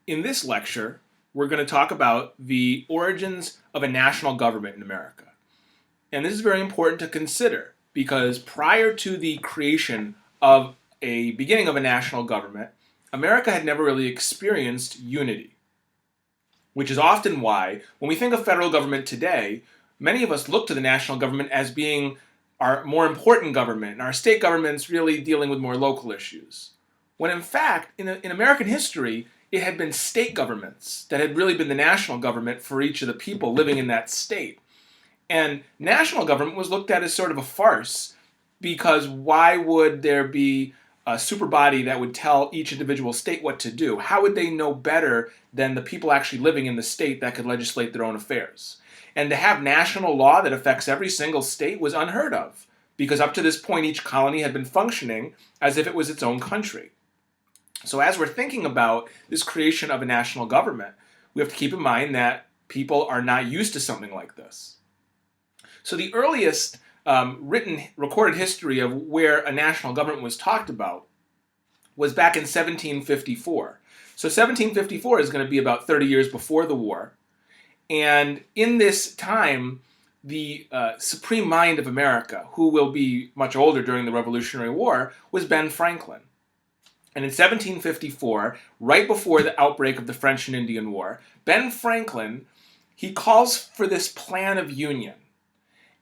In this lecture, we're going to talk about the origins of a national government in America. And this is very important to consider because prior to the creation of a beginning of a national government, America had never really experienced unity, which is often why, when we think of federal government today, many of us look to the national government as being our more important government, and our state governments really dealing with more local issues. When in fact, in American history, it had been state governments that had really been the national government for each of the people living in that state. And national government was looked at as sort of a farce because why would there be a super body that would tell each individual state what to do? How would they know better than the people actually living in the state that could legislate their own affairs? And to have national law that affects every single state was unheard of because up to this point each colony had been functioning as if it was its own country. So as we're thinking about this creation of a national government, we have to keep in mind that people are not used to something like this. So the earliest recorded history of where a national government was talked about was back in 1754. So 1754 is going to be about 30 years before the war. And in this time, the supreme mind of America, who will be much older during the Revolutionary War, was Ben Franklin. And in 1754, right before the outbreak of the French and Indian War, Ben Franklin, he calls for this plan of union.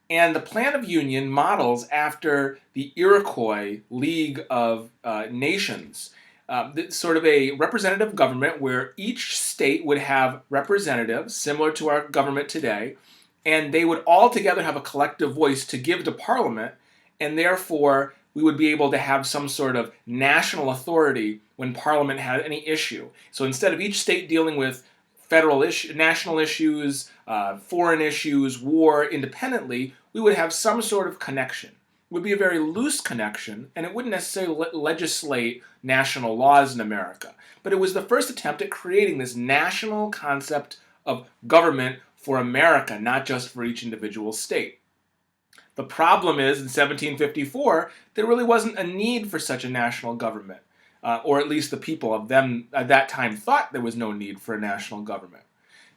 And the Plan of Union models after the Iroquois League of Nations, sort of a representative government where each state would have representatives, similar to our government today, and they would all together have a collective voice to give to Parliament, and therefore we would be able to have some sort of national authority when Parliament had any issue. So instead of each state dealing with national issues, foreign issues, war independently, we would have some sort of connection. It would be a very loose connection, and it wouldn't necessarily legislate national laws in America. But it was the first attempt at creating this national concept of government for America, not just for each individual state. The problem is, in 1754, there really wasn't a need for such a national government. Or at least the people of them at that time thought there was no need for a national government.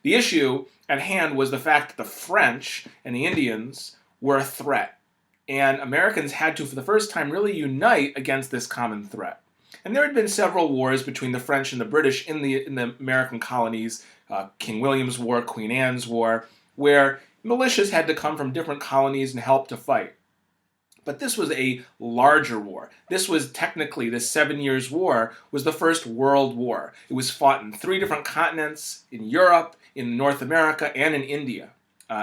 The issue at hand was the fact that the French and the Indians were a threat, and Americans had to, for the first time, really unite against this common threat. And there had been several wars between the French and the British in the American colonies, King William's War, Queen Anne's War, where militias had to come from different colonies and help to fight. But this was a larger war. This was technically, this 7 Years' War was the first world war. It was fought in 3 different continents, in Europe, in North America, and in India,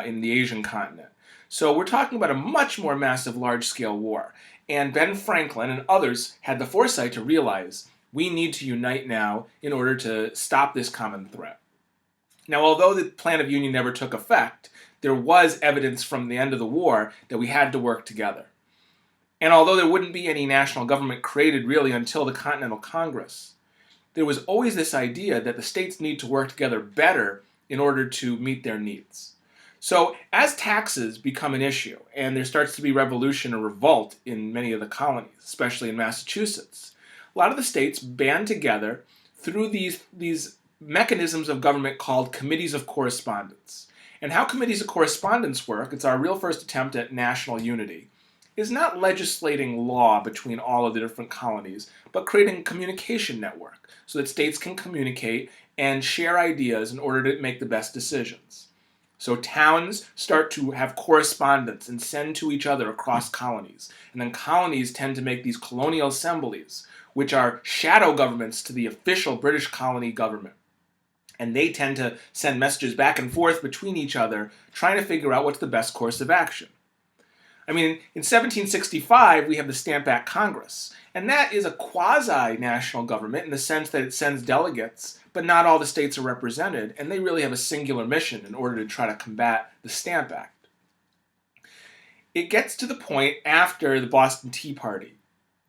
in the Asian continent. So we're talking about a much more massive, large-scale war. And Ben Franklin and others had the foresight to realize we need to unite now in order to stop this common threat. Now, although the Plan of Union never took effect, there was evidence from the end of the war that we had to work together. And although there wouldn't be any national government created really until the Continental Congress, there was always this idea that the states need to work together better in order to meet their needs. So as taxes become an issue, and there starts to be revolution or revolt in many of the colonies, especially in Massachusetts, a lot of the states band together through these mechanisms of government called committees of correspondence. And how committees of correspondence work, it's our real first attempt at national unity, is not legislating law between all of the different colonies, but creating a communication network so that states can communicate and share ideas in order to make the best decisions. So towns start to have correspondence and send to each other across colonies. And then colonies tend to make these colonial assemblies, which are shadow governments to the official British colony government. And they tend to send messages back and forth between each other, trying to figure out what's the best course of action. I mean, in 1765, we have the Stamp Act Congress, and that is a quasi-national government in the sense that it sends delegates, but not all the states are represented, and they really have a singular mission in order to try to combat the Stamp Act. It gets to the point after the Boston Tea Party,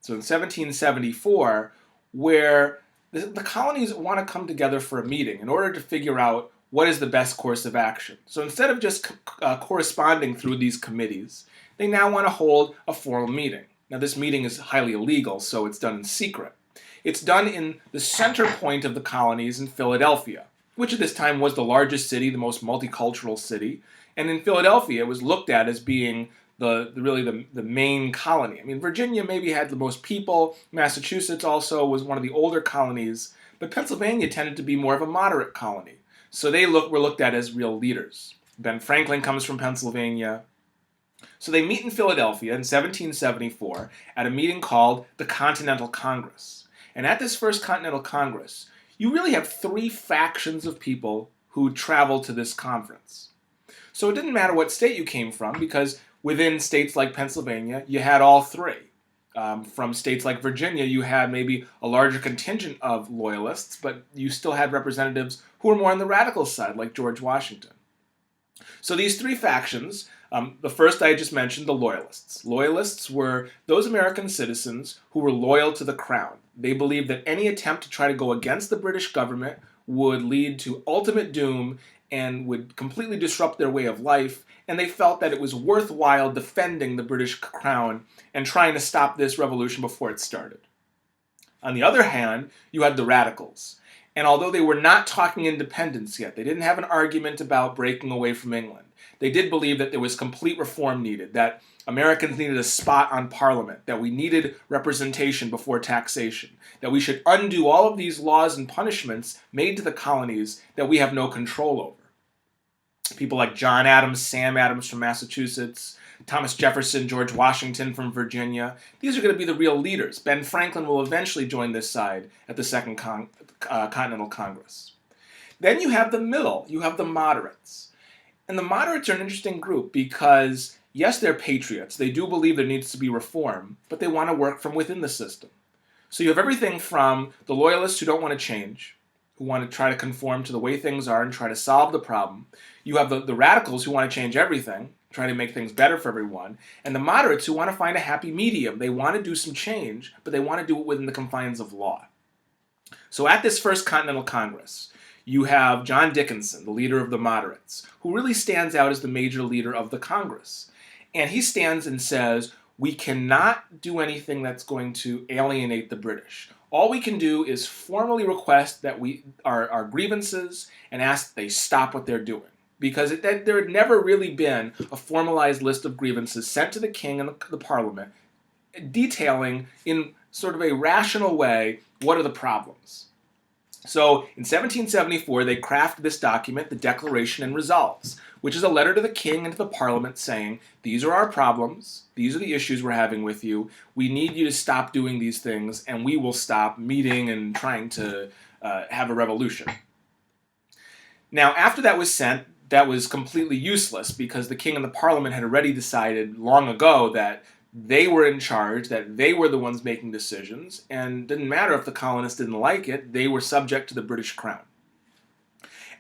so in 1774, where the colonies want to come together for a meeting in order to figure out what is the best course of action. So instead of just corresponding through these committees, they now want to hold a formal meeting. Now this meeting is highly illegal, so it's done in secret. It's done in the center point of the colonies in Philadelphia, which at this time was the largest city, the most multicultural city. And in Philadelphia, it was looked at as being the main colony. I mean, Virginia maybe had the most people. Massachusetts also was one of the older colonies, but Pennsylvania tended to be more of a moderate colony. So they were looked at as real leaders. Ben Franklin comes from Pennsylvania. So they meet in Philadelphia in 1774 at a meeting called the Continental Congress. And at this first Continental Congress, you really have three factions of people who travel to this conference. So it didn't matter what state you came from, because within states like Pennsylvania, you had all three. From states like Virginia, you had maybe a larger contingent of loyalists, but you still had representatives who were more on the radical side, like George Washington. So these three factions, the first I just mentioned, the Loyalists. Loyalists were those American citizens who were loyal to the crown. They believed that any attempt to try to go against the British government would lead to ultimate doom and would completely disrupt their way of life, and they felt that it was worthwhile defending the British crown and trying to stop this revolution before it started. On the other hand, you had the radicals. And although they were not talking independence yet, they didn't have an argument about breaking away from England. They did believe that there was complete reform needed, that Americans needed a spot on Parliament, that we needed representation before taxation, that we should undo all of these laws and punishments made to the colonies that we have no control over. People like John Adams, Sam Adams from Massachusetts, Thomas Jefferson, George Washington from Virginia. These are going to be the real leaders. Ben Franklin will eventually join this side at the Second Continental Congress. Then you have the middle. You have the moderates. And the moderates are an interesting group because, yes, they're patriots. They do believe there needs to be reform, but they want to work from within the system. So you have everything from the loyalists who don't want to change, who want to try to conform to the way things are and try to solve the problem. You have the radicals who want to change everything, trying to make things better for everyone, and the moderates who want to find a happy medium. They want to do some change, but they want to do it within the confines of law. So at this first Continental Congress, you have John Dickinson, the leader of the moderates, who really stands out as the major leader of the Congress. And he stands and says, we cannot do anything that's going to alienate the British. All we can do is formally request that our grievances and ask that they stop what they're doing. Because there had never really been a formalized list of grievances sent to the king and the parliament detailing in sort of a rational way what are the problems. So in 1774, they craft this document, the Declaration and Resolves, which is a letter to the king and to the parliament saying, these are our problems, these are the issues we're having with you, we need you to stop doing these things, and we will stop meeting and trying to have a revolution. Now, after that was sent, that was completely useless because the king and the parliament had already decided long ago that they were in charge, that they were the ones making decisions, and it didn't matter if the colonists didn't like it, they were subject to the British crown.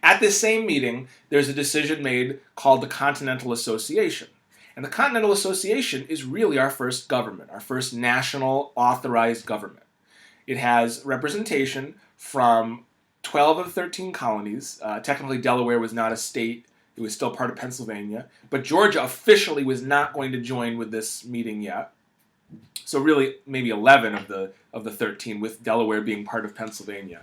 At this same meeting, there's a decision made called the Continental Association. And the Continental Association is really our first government, our first national authorized government. It has representation from 12 of the 13 colonies. Technically, Delaware was not a state. It was still part of Pennsylvania. But Georgia officially was not going to join with this meeting yet. So really, maybe 11 of the 13, with Delaware being part of Pennsylvania.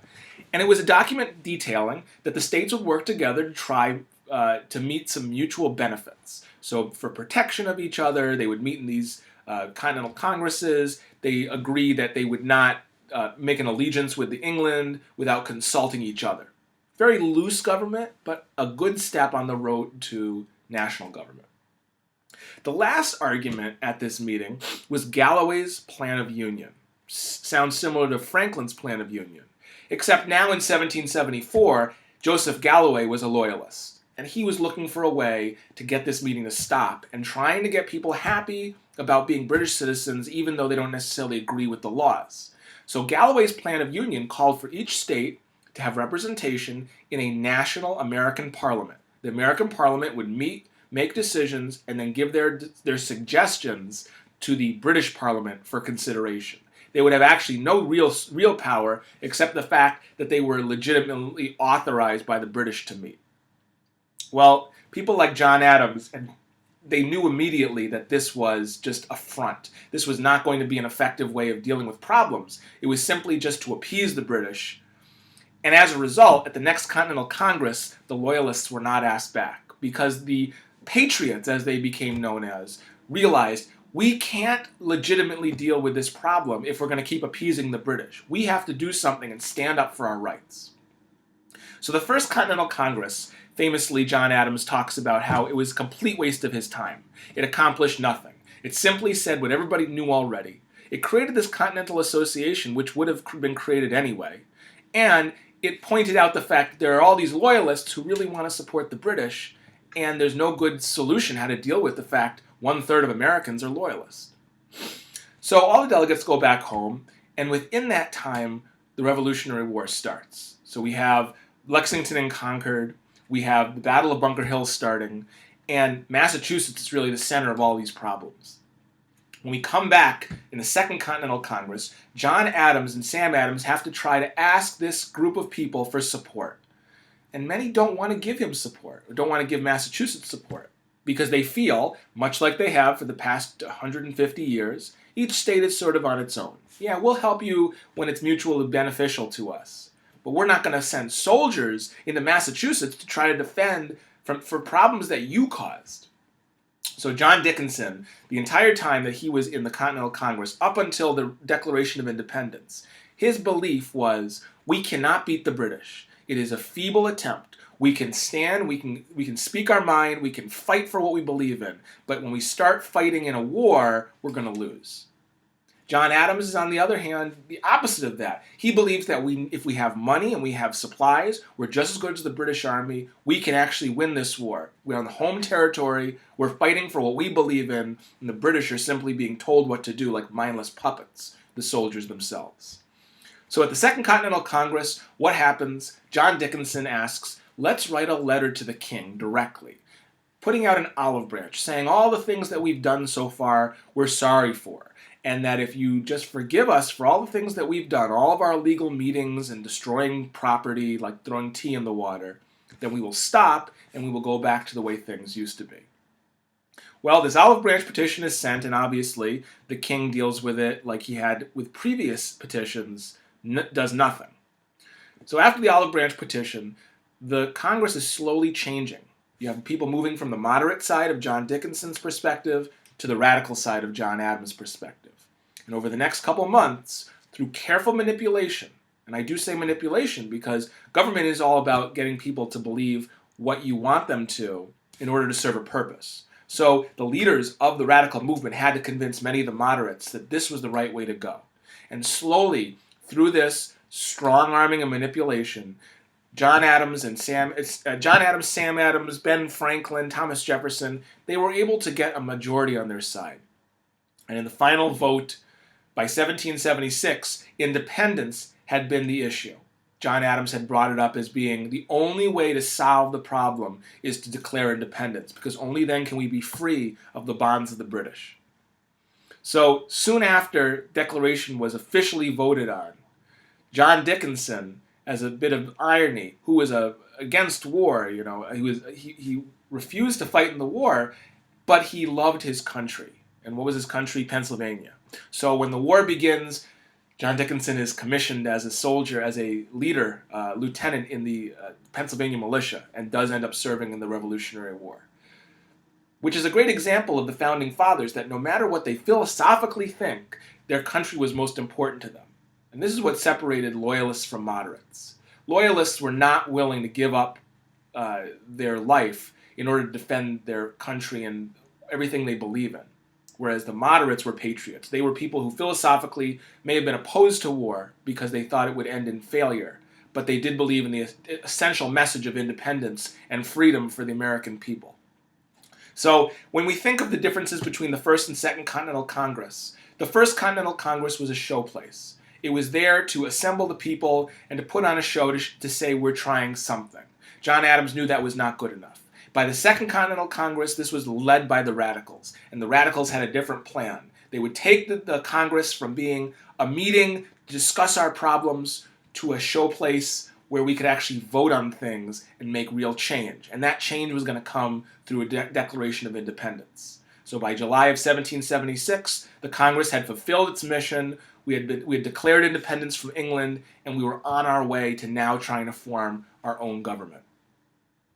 And it was a document detailing that the states would work together to try to meet some mutual benefits. So for protection of each other, they would meet in these continental congresses. They agreed that they would not make an allegiance with England without consulting each other. Very loose government, but a good step on the road to national government. The last argument at this meeting was Galloway's Plan of Union. Sounds similar to Franklin's Plan of Union. Except now in 1774, Joseph Galloway was a loyalist. And he was looking for a way to get this meeting to stop and trying to get people happy about being British citizens even though they don't necessarily agree with the laws. So Galloway's Plan of Union called for each state to have representation in a national American parliament. The American parliament would meet, make decisions, and then give their suggestions to the British parliament for consideration. They would have actually no real power except the fact that they were legitimately authorized by the British to meet. Well, people like John Adams and they knew immediately that this was just a front. This was not going to be an effective way of dealing with problems. It was simply just to appease the British. And as a result, at the next Continental Congress, the Loyalists were not asked back because the Patriots, as they became known as, realized we can't legitimately deal with this problem if we're going to keep appeasing the British. We have to do something and stand up for our rights. So the First Continental Congress, famously John Adams talks about how it was a complete waste of his time. It accomplished nothing. It simply said what everybody knew already. It created this Continental Association, which would have been created anyway, and it pointed out the fact that there are all these loyalists who really want to support the British, and there's no good solution how to deal with the fact 1/3 of Americans are loyalists. So all the delegates go back home, and within that time, the Revolutionary War starts. So we have Lexington and Concord, we have the Battle of Bunker Hill starting, and Massachusetts is really the center of all these problems. When we come back in the Second Continental Congress, John Adams and Sam Adams have to try to ask this group of people for support. And many don't want to give him support, or don't want to give Massachusetts support, because they feel, much like they have for the past 150 years, each state is sort of on its own. Yeah, we'll help you when it's mutually beneficial to us, but we're not going to send soldiers into Massachusetts to try to defend for problems that you caused. So John Dickinson, the entire time that he was in the Continental Congress, up until the Declaration of Independence, his belief was, we cannot beat the British. It is a feeble attempt. We can stand, we can speak our mind, we can fight for what we believe in, but when we start fighting in a war, we're going to lose. John Adams is, on the other hand, the opposite of that. He believes that if we have money and we have supplies, we're just as good as the British Army. We can actually win this war. We're on the home territory. We're fighting for what we believe in, and the British are simply being told what to do like mindless puppets, the soldiers themselves. So at the Second Continental Congress, what happens? John Dickinson asks, let's write a letter to the king directly, putting out an olive branch, saying all the things that we've done so far we're sorry for. And that if you just forgive us for all the things that we've done, all of our illegal meetings and destroying property, like throwing tea in the water, then we will stop and we will go back to the way things used to be. Well, this olive branch petition is sent, and obviously the king deals with it like he had with previous petitions, does nothing. So after the olive branch petition, the Congress is slowly changing. You have people moving from the moderate side of John Dickinson's perspective to the radical side of John Adams' perspective. And over the next couple months, through careful manipulation, and I do say manipulation because government is all about getting people to believe what you want them to in order to serve a purpose. So the leaders of the radical movement had to convince many of the moderates that this was the right way to go. And slowly, through this strong arming and manipulation, John Adams, Sam Adams, Ben Franklin, Thomas Jefferson, they were able to get a majority on their side. And in the final vote, by 1776, independence had been the issue. John Adams had brought it up as being the only way to solve the problem is to declare independence, because only then can we be free of the bonds of the British. So soon after declaration was officially voted on, John Dickinson, as a bit of irony, who was against war, he refused to fight in the war, but he loved his country. And what was his country? Pennsylvania. So when the war begins, John Dickinson is commissioned as a soldier, as a leader, lieutenant in the Pennsylvania militia, and does end up serving in the Revolutionary War. Which is a great example of the Founding Fathers, that no matter what they philosophically think, their country was most important to them. And this is what separated loyalists from moderates. Loyalists were not willing to give up their life in order to defend their country and everything they believe in. Whereas the moderates were patriots. They were people who philosophically may have been opposed to war because they thought it would end in failure, but they did believe in the essential message of independence and freedom for the American people. So when we think of the differences between the First and Second Continental Congress, the First Continental Congress was a showplace. It was there to assemble the people and to put on a show to say we're trying something. John Adams knew that was not good enough. By the Second Continental Congress, this was led by the Radicals, and the Radicals had a different plan. They would take the Congress from being a meeting to discuss our problems to a showplace where we could actually vote on things and make real change. And that change was going to come through a Declaration of Independence. So by July of 1776, the Congress had fulfilled its mission. We had declared independence from England, and we were on our way to now trying to form our own government.